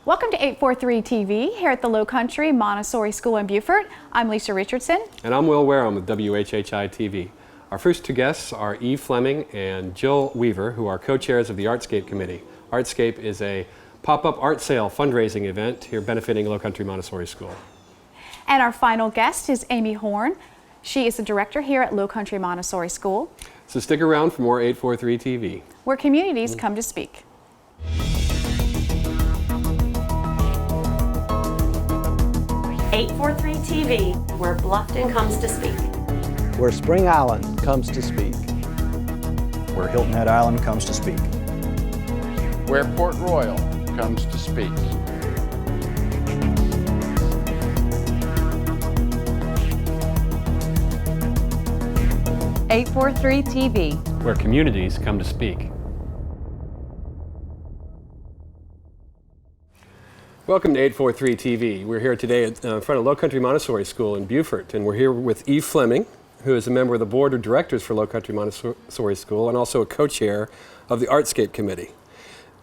Welcome to 843 TV here at the Lowcountry Montessori School in Beaufort. I'm Lisa Richardson. And I'm Will Wareham with WHHI-TV. Our first two guests are Eve Fleming and Jill Weaver, who are co-chairs of the Artscape Committee. Artscape is a pop-up art sale fundraising event here benefiting Lowcountry Montessori School. And our final guest is Amy Horn. She is the director here at Lowcountry Montessori School. So stick around for more 843 TV. Where communities come to speak. 843 TV, where Bluffton comes to speak. Where Spring Island comes to speak. Where Hilton Head Island comes to speak. Where Port Royal comes to speak. .843 TV, where communities come to speak. Welcome to 843 TV. We're here today in front of Lowcountry Montessori School in Beaufort, and we're here with Eve Fleming, who is a member of the board of directors for Lowcountry Montessori School and also a co-chair of the Artscape Committee.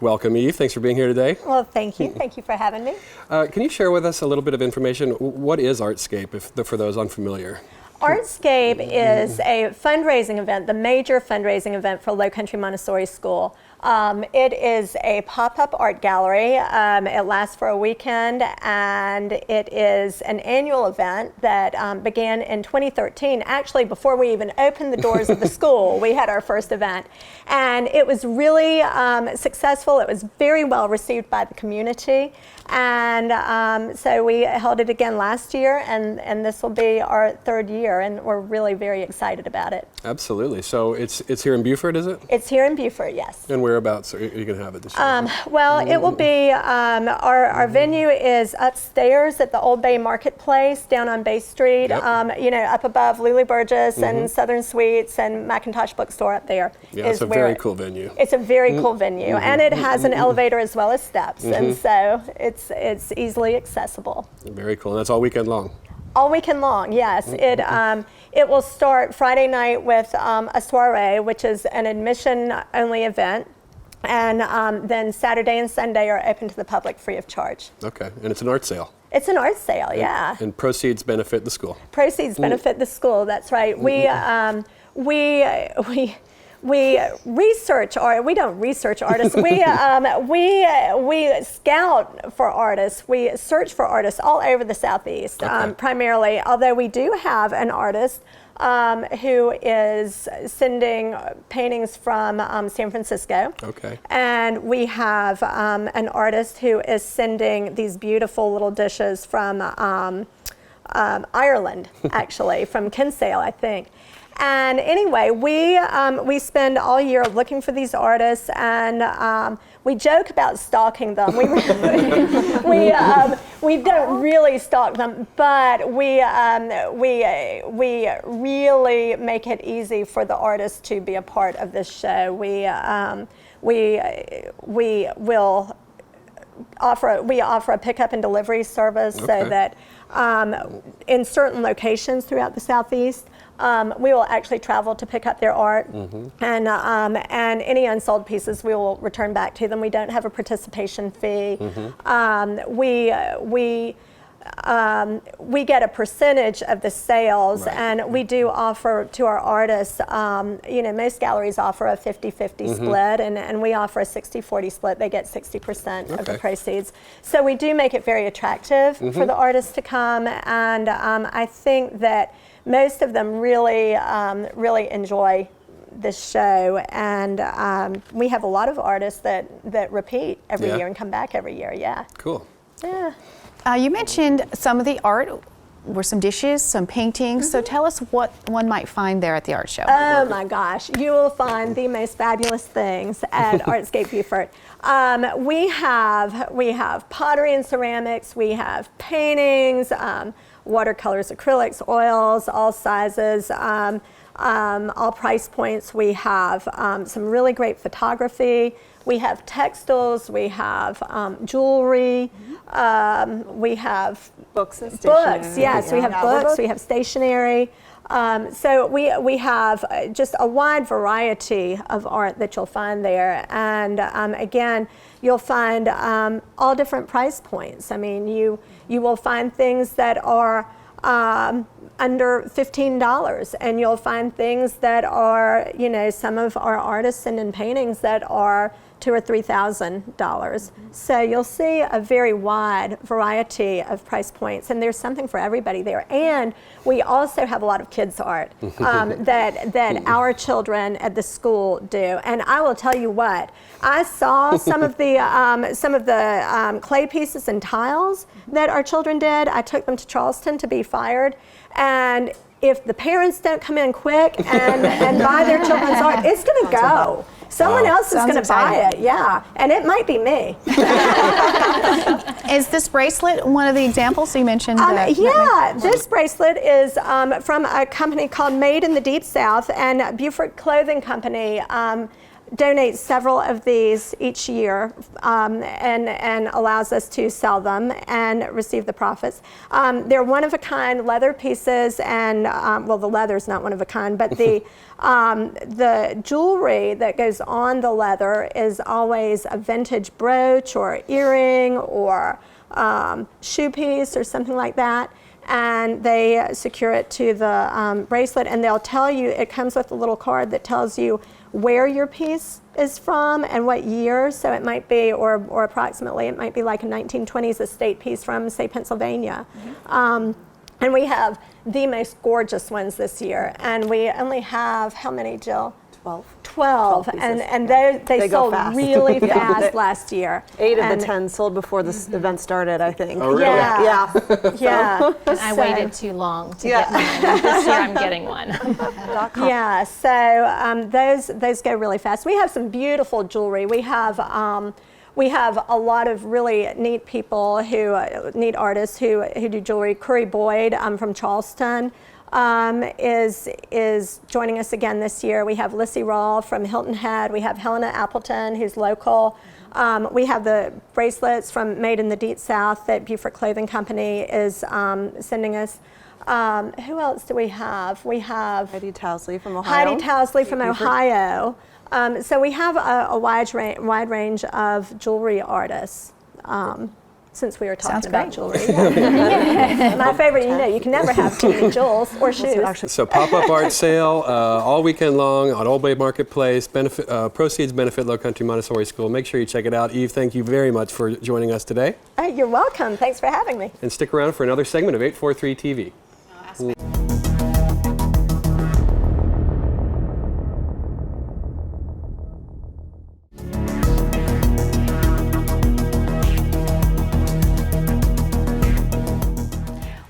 Welcome, Eve. Thanks for being here today. Well, thank you. Thank you for having me. Can you share with us a little bit of information? What is Artscape, for those unfamiliar? Artscape is a fundraising event, the major fundraising event for Lowcountry Montessori School. It is a pop-up art gallery. It lasts for a weekend, and it is an annual event that began in 2013. Actually, before we even opened the doors of the school, we had our first event. And it was really successful. It was very well received by the community. And so we held it again last year, and this will be our third year, and we're really very excited about it. Absolutely. So it's here in Beaufort, is it? It's here in Beaufort, yes. And whereabouts are you going to have it this year? Well, it will be, our venue is upstairs at the Old Bay Marketplace down on Bay Street, Yep. you know, up above Lily Burgess and Southern Suites and Macintosh Bookstore up there. Yeah, it's a very cool venue. It's a very cool venue, and it has an elevator as well as steps, and so it's easily accessible. Very cool, and that's all weekend long. All weekend long, yes. It will start Friday night with a soiree, which is an admission-only event, and then Saturday and Sunday are open to the public free of charge. Okay, and it's an art sale. It's an art sale, yeah. And proceeds benefit the school. Proceeds benefit the school. That's right. We research art. We don't research artists. We scout for artists. We search for artists all over the Southeast, primarily. Although we do have an artist who is sending paintings from San Francisco. Okay. And we have an artist who is sending these beautiful little dishes from Ireland, actually, from Kinsale, I think. And anyway, we spend all year looking for these artists, and we joke about stalking them. We don't really stalk them, but we really make it easy for the artists to be a part of this show. We will offer a pickup and delivery service, so that in certain locations throughout the Southeast, we will actually travel to pick up their art, and any unsold pieces we will return back to them. We don't have a participation fee. We get a percentage of the sales, and we do offer to our artists, you know, most galleries offer a 50-50 split, and we offer a 60-40 split. They get 60% of the proceeds. So we do make it very attractive for the artists to come, and I think that most of them really, really enjoy this show, and we have a lot of artists that repeat every year and come back every year. Yeah. Cool. Yeah. You mentioned some of the art were some dishes, some paintings. So tell us what one might find there at the art show. Oh my gosh, you will find the most fabulous things at Artscape Beaufort. We have pottery and ceramics. We have paintings, watercolors, acrylics, oils, all sizes. All price points. We have some really great photography. We have textiles. We have jewelry. We have books and stationery. Books, yes. We have books. We have stationery. So we have just a wide variety of art that you'll find there, and again, you'll find all different price points. I mean, you will find things that are under $15, and you'll find things that are, you know, some of our artists and paintings that are $2,000 or $3,000. So you'll see a very wide variety of price points, and there's something for everybody there. And we also have a lot of kids' art that our children at the school do. And I will tell you what, I saw some of the clay pieces and tiles that our children did. I took them to Charleston to be fired, and if the parents don't come in quick and buy their children's art, it's going to go. Someone else is going to buy it, yeah, and it might be me. Is this bracelet one of the examples you mentioned? Yeah, this bracelet is from a company called Made in the Deep South, and Beaufort Clothing Company donates several of these each year and allows us to sell them and receive the profits. They're one-of-a-kind leather pieces, and well, the leather's not one of a kind, but the jewelry that goes on the leather is always a vintage brooch or earring or shoe piece or something like that. And they secure it to the bracelet, and they'll tell you, it comes with a little card that tells you where your piece is from and what year. So it might be, or approximately, it might be like a 1920s estate piece from, say, Pennsylvania. And we have the most gorgeous ones this year. And we only have, how many, Jill? 12. And they sold really fast last year. 8 of the 10 sold before this event started, I think. Oh, really? Yeah. Yeah. And I waited too long to get mine. This year I'm getting one. Yeah, so those go really fast. We have some beautiful jewelry. We have a lot of really neat people neat artists who do jewelry. Curry Boyd from Charleston is joining us again this year. We have Lissy Rawl from Hilton Head. We have Helena Appleton, who's local. We have the bracelets from Made in the Deep South that Beaufort Clothing Company is sending us. Who else do we have? We have Heidi Towsley from Ohio. Heidi Towsley from Ohio. So we have a wide range of jewelry artists. Since we were talking about jewelry. My favorite, you can never have too many jewels or shoes. So pop-up art sale all weekend long on Old Bay Marketplace. Proceeds benefit Lowcountry Montessori School. Make sure you check it out. Eve, thank you very much for joining us today. You're welcome. Thanks for having me. And stick around for another segment of 843 TV.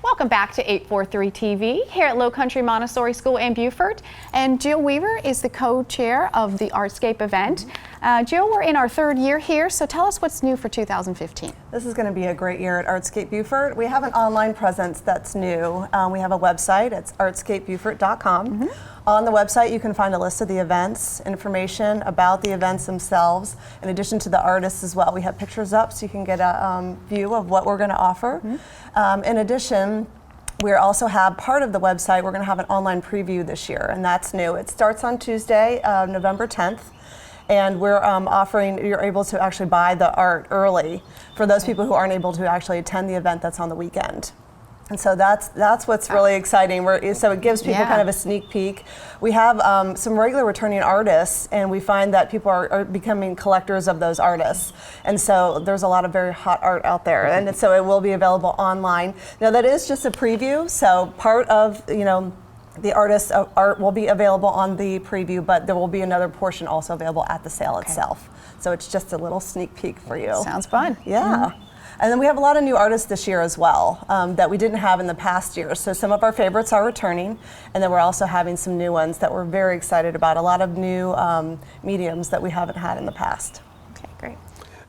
Welcome back to 843 TV here at Lowcountry Montessori School in Beaufort. And Jill Weaver is the co-chair of the Artscape event. Jill, we're in our 3rd year here, so tell us what's new for 2015. This is going to be a great year at Artscape Beaufort. We have an online presence that's new. We have a website. It's artscapebeaufort.com. On the website, you can find a list of the events, information about the events themselves, in addition to the artists as well. We have pictures up so you can get a view of what we're going to offer. In addition, we also have part of the website, we're going to have an online preview this year, and that's new. It starts on Tuesday, November 10th. And we're offering, you're able to actually buy the art early for those people who aren't able to actually attend the event that's on the weekend. And so that's what's really exciting. So it gives people kind of a sneak peek. We have some regular returning artists, and we find that people are becoming collectors of those artists. And so there's a lot of very hot art out there, and so it will be available online. Now that is just a preview, so part of the artist's art will be available on the preview, but there will be another portion also available at the sale itself. So it's just a little sneak peek for you. Sounds fun. Yeah. And then we have a lot of new artists this year as well that we didn't have in the past years. So some of our favorites are returning, and then we're also having some new ones that we're very excited about. A lot of new mediums that we haven't had in the past. Okay, great.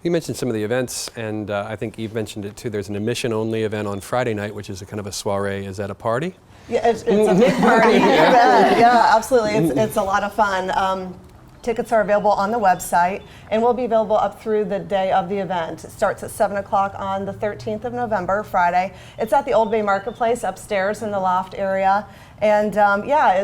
You mentioned some of the events, and I think Eve mentioned it too. There's an admission-only event on Friday night, which is a kind of a soiree. Is that a party? Yeah, it's a big party. Yeah, absolutely. It's a lot of fun. Tickets are available on the website and will be available up through the day of the event. It starts at 7 o'clock on the 13th of November, Friday. It's at the Old Bay Marketplace upstairs in the loft area. And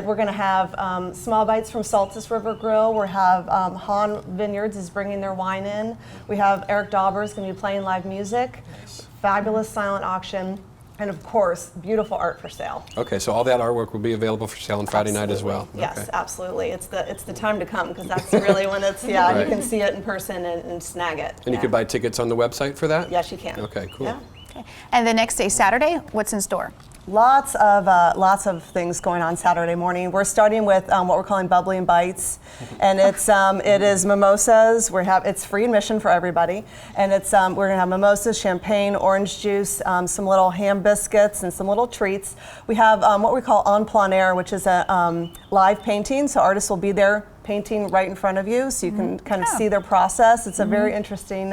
we're going to have small bites from Saltis River Grill. We have Han Vineyards is bringing their wine in. We have Eric Dauber is going to be playing live music. Nice. Fabulous silent auction. And of course, beautiful art for sale. Okay, so all that artwork will be available for sale on Friday night as well. Yes, okay. Absolutely. It's the time to come because that's really when it's right. You can see it in person and snag it. And you could buy tickets on the website for that? Yes, you can. Okay, cool. Yeah. Okay. And the next day, Saturday, what's in store? Lots of things going on Saturday morning. We're starting with what we're calling Bubbly and Bites, and it is mimosas. It's free admission for everybody, and we're gonna have mimosas, champagne, orange juice, some little ham biscuits, and some little treats. We have what we call en plein air, which is a live painting. So artists will be there painting right in front of you, so you can kind of see their process. It's a very interesting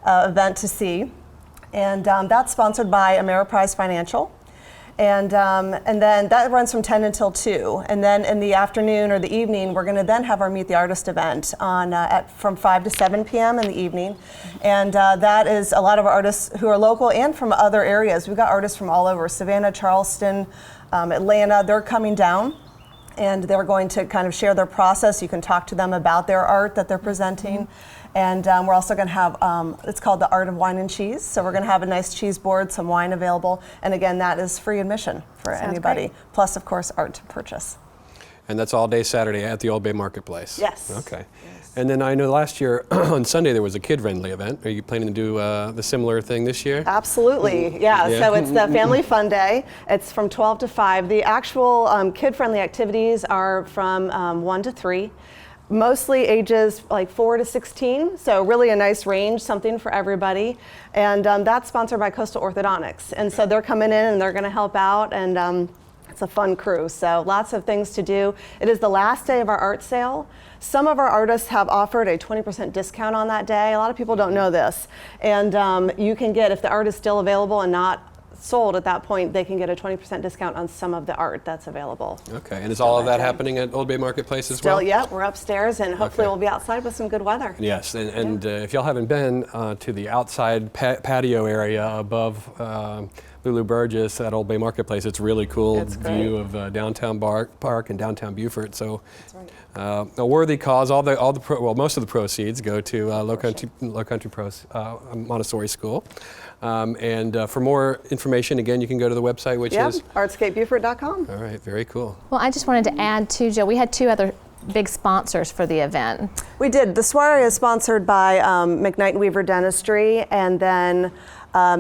event to see, and that's sponsored by Ameriprise Financial. And then that runs from 10 until 2. And then in the afternoon or the evening, we're going to then have our Meet the Artist event from 5 to 7 p.m. in the evening. And that is a lot of artists who are local and from other areas. We've got artists from all over, Savannah, Charleston, Atlanta. They're coming down. And they're going to kind of share their process. You can talk to them about their art that they're presenting. And we're also going to have, it's called the Art of Wine and Cheese. So we're going to have a nice cheese board, some wine available. And again, that is free admission for anybody. Great. Plus, of course, art to purchase. And that's all day Saturday at the Old Bay Marketplace? Yes. Okay. Yes. And then I know last year on Sunday there was a kid-friendly event. Are you planning to do the similar thing this year? Absolutely, yeah. So it's the Family Fun Day. It's from 12 to 5. The actual kid-friendly activities are from 1 to 3. Mostly ages like 4 to 16, so really a nice range, something for everybody. And that's sponsored by Coastal Orthodontics. And so they're coming in and they're going to help out, and it's a fun crew. So lots of things to do. It is the last day of our art sale. Some of our artists have offered a 20% discount on that day. A lot of people don't know this. And you can get, if the art is still available and not sold at that point, they can get a 20% discount on some of the art that's available. Okay, and is all of that happening at Old Bay Marketplace as well? Still, yeah, we're upstairs, and hopefully we'll be outside with some good weather. Yes, and if y'all haven't been to the outside patio area above Lulu Burgess at Old Bay Marketplace, it's really cool view of downtown Park and downtown Beaufort. So a worthy cause. Most of the proceeds go to Lowcountry Montessori School. And for more information, again, you can go to the website, which is artscapebeaufort.com. All right, very cool. Well, I just wanted to add too, Jill, we had 2 other big sponsors for the event. We did. The soiree is sponsored by McKnight & Weaver Dentistry, and then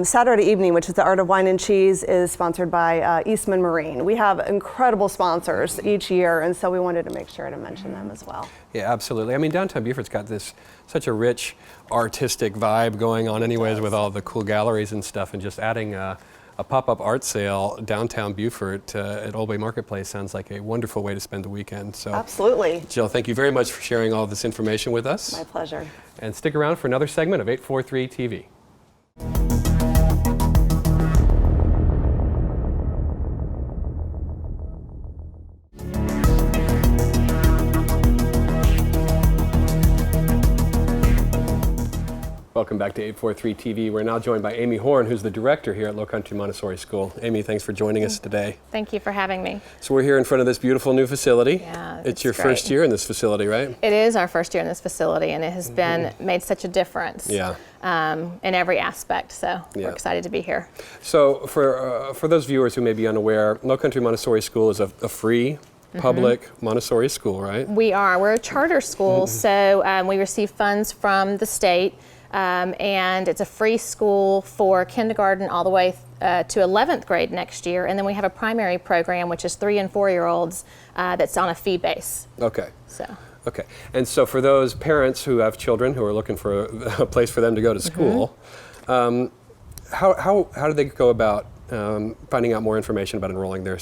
Saturday evening, which is the Art of Wine and Cheese, is sponsored by Eastman Marine. We have incredible sponsors each year, and so we wanted to make sure to mention them as well. Yeah, absolutely. I mean, downtown Beaufort's got such a rich artistic vibe going on anyways with all the cool galleries and stuff, and just adding a pop-up art sale downtown Beaufort at Old Bay Marketplace sounds like a wonderful way to spend the weekend. So, absolutely. Jill, thank you very much for sharing all this information with us. My pleasure. And stick around for another segment of 843 TV. Welcome back to 843 TV. We're now joined by Amy Horn, who's the director here at Lowcountry Montessori School. Amy, thanks for joining us today. Thank you for having me. So we're here in front of this beautiful new facility. Yeah, it's your great. first year in this facility, right? It is our first year in this facility, and it has been made such a difference in every aspect. So we're excited to be here. So for those viewers who may be unaware, Lowcountry Montessori School is a free public Montessori school, right? We are. We're a charter school, so we receive funds from the state. And it's a free school for kindergarten all the way to 11th grade next year. And then we have a primary program, which is 3- and 4-year-olds, that's on a fee base. Okay. So. Okay. And so for those parents who have children who are looking for a place for them to go to school, how do they go about finding out more information about enrolling their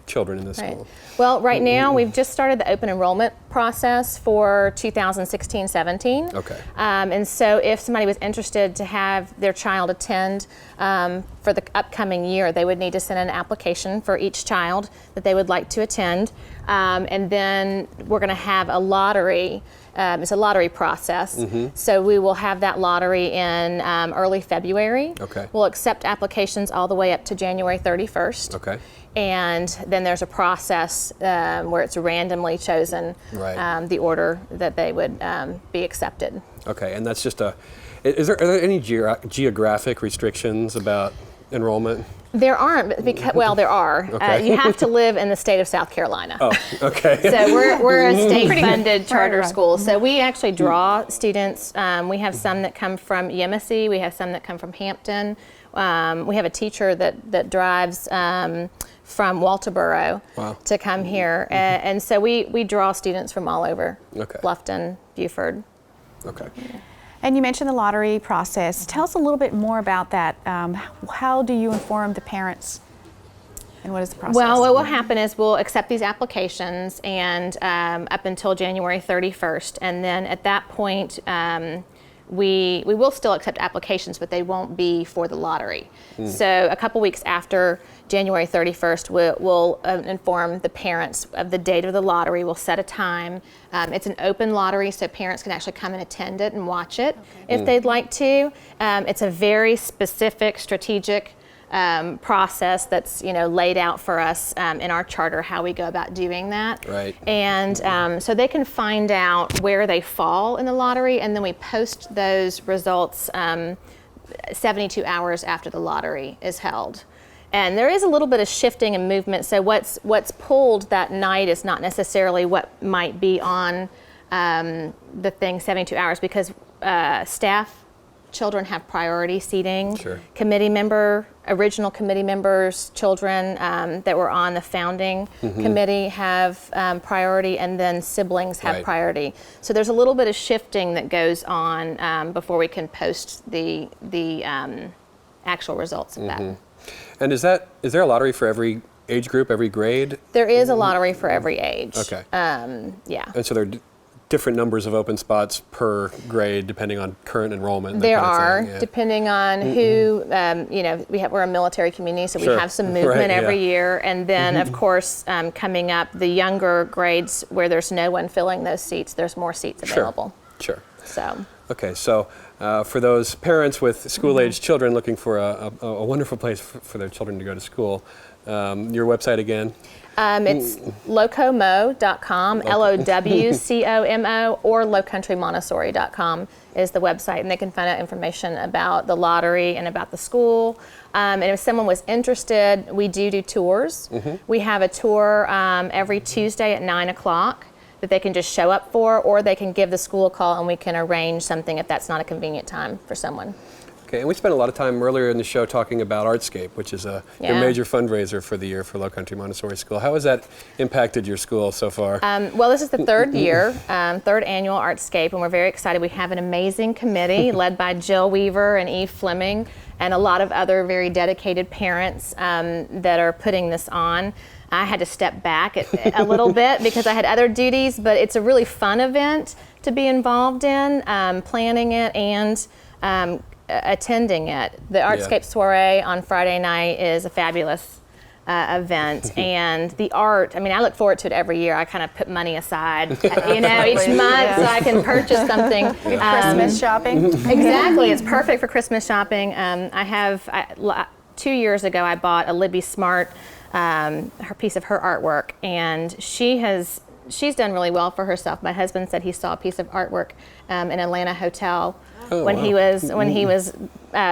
children in the school? Well, right now we've just started the open enrollment process for 2016-17. Okay. And so if somebody was interested to have their child attend for the upcoming year, they would need to send an application for each child that they would like to attend. And then we're going to have a lottery. It's a lottery process. So we will have that lottery in early February. Okay. We'll accept applications all the way up to January 31st. Okay. And then there's a process where it's randomly chosen the order that they would be accepted. Okay, and that's just are there any geographic restrictions about enrollment? There aren't, because, well, there are. Okay. You have to live in the state of South Carolina. Oh, okay. So we're a state-funded charter school. So we actually draw students. We have some that come from Yemassee. We have some that come from Hampton. We have a teacher that drives from Walterboro to come here. And so we draw students from all over. Okay. Bluffton, Beaufort. Okay. And you mentioned the lottery process. Tell us a little bit more about that. How do you inform the parents? And what is the process? Well, what will happen is we'll accept these applications and up until January 31st. And then at that point, we will still accept applications, but they won't be for the lottery. So a couple weeks after January 31st, we'll inform the parents of the date of the lottery. We'll set a time. It's an open lottery, so parents can actually come and attend it and watch it if they'd like to. It's a very specific, strategic process that's laid out for us in our charter, how we go about doing that. Right. And so they can find out where they fall in the lottery, and then we post those results 72 hours after the lottery is held. And there is a little bit of shifting and movement. So what's pulled that night is not necessarily what might be on the thing 72 hours, because staff, children have priority seating. Sure. Original committee members, children that were on the founding committee have priority, and then siblings have priority. So there's a little bit of shifting that goes on before we can post the actual results of that. And is there a lottery for every age group, every grade? There is a lottery for every age. Okay. Yeah. And so there are different numbers of open spots per grade depending on current enrollment. There are, depending on who, we're a military community, so we have some movement every year. And then, of course, coming up, the younger grades where there's no one filling those seats, there's more seats available. Sure. So. Okay, so for those parents with school-aged children looking for a wonderful place for their children to go to school, your website again? It's lowcomo.com, LOWCOMO, or lowcountrymontessori.com is the website, and they can find out information about the lottery and about the school. And if someone was interested, we do tours. We have a tour every Tuesday at 9 o'clock that they can just show up for, or they can give the school a call and we can arrange something if that's not a convenient time for someone. Okay, and we spent a lot of time earlier in the show talking about Artscape, which is your major fundraiser for the year for Lowcountry Montessori School. How has that impacted your school so far? Well, this is the third year, third annual Artscape, and we're very excited. We have an amazing committee led by Jill Weaver and Eve Fleming, and a lot of other very dedicated parents that are putting this on. I had to step back a little bit because I had other duties, but it's a really fun event to be involved in, planning it and attending it. The Artscape Soiree on Friday night is a fabulous event, and the art, I look forward to it every year. I kind of put money aside, each month so I can purchase something. Christmas shopping. Exactly, it's perfect for Christmas shopping. 2 years ago I bought a Libby Smart, her piece of her artwork, and she's done really well for herself. My husband said he saw a piece of artwork in an Atlanta hotel when he was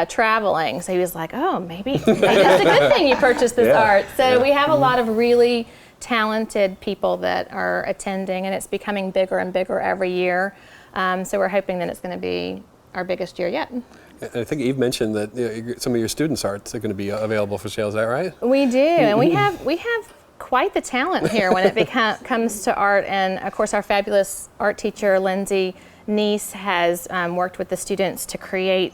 traveling. So he was like, "Oh, maybe that's a good thing you purchased this art." So we have a lot of really talented people that are attending, and it's becoming bigger and bigger every year. So we're hoping that it's going to be our biggest year yet. I think Eve mentioned that some of your students' arts are going to be available for sale. Is that right? We do, and we have quite the talent here when it comes to art. And of course, our fabulous art teacher, Lindsay Neese, has worked with the students to create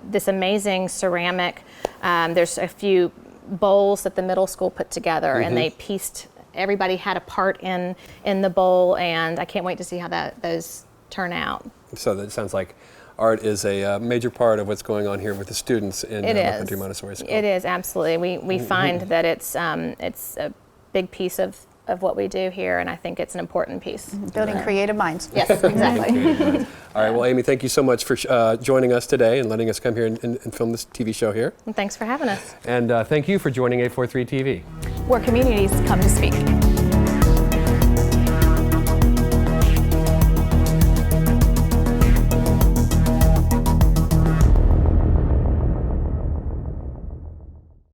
this amazing ceramic. There's a few bowls that the middle school put together, and they pieced. Everybody had a part in the bowl, and I can't wait to see how those turn out. So that sounds like art is a major part of what's going on here with the students in Lowcountry Montessori School. It is, absolutely. We find that it's a big piece of what we do here, and I think it's an important piece. Building creative minds. Yes, exactly. All right, well, Amy, thank you so much for joining us today and letting us come here and film this TV show here. And thanks for having us. And thank you for joining 843 TV. Where communities come to speak.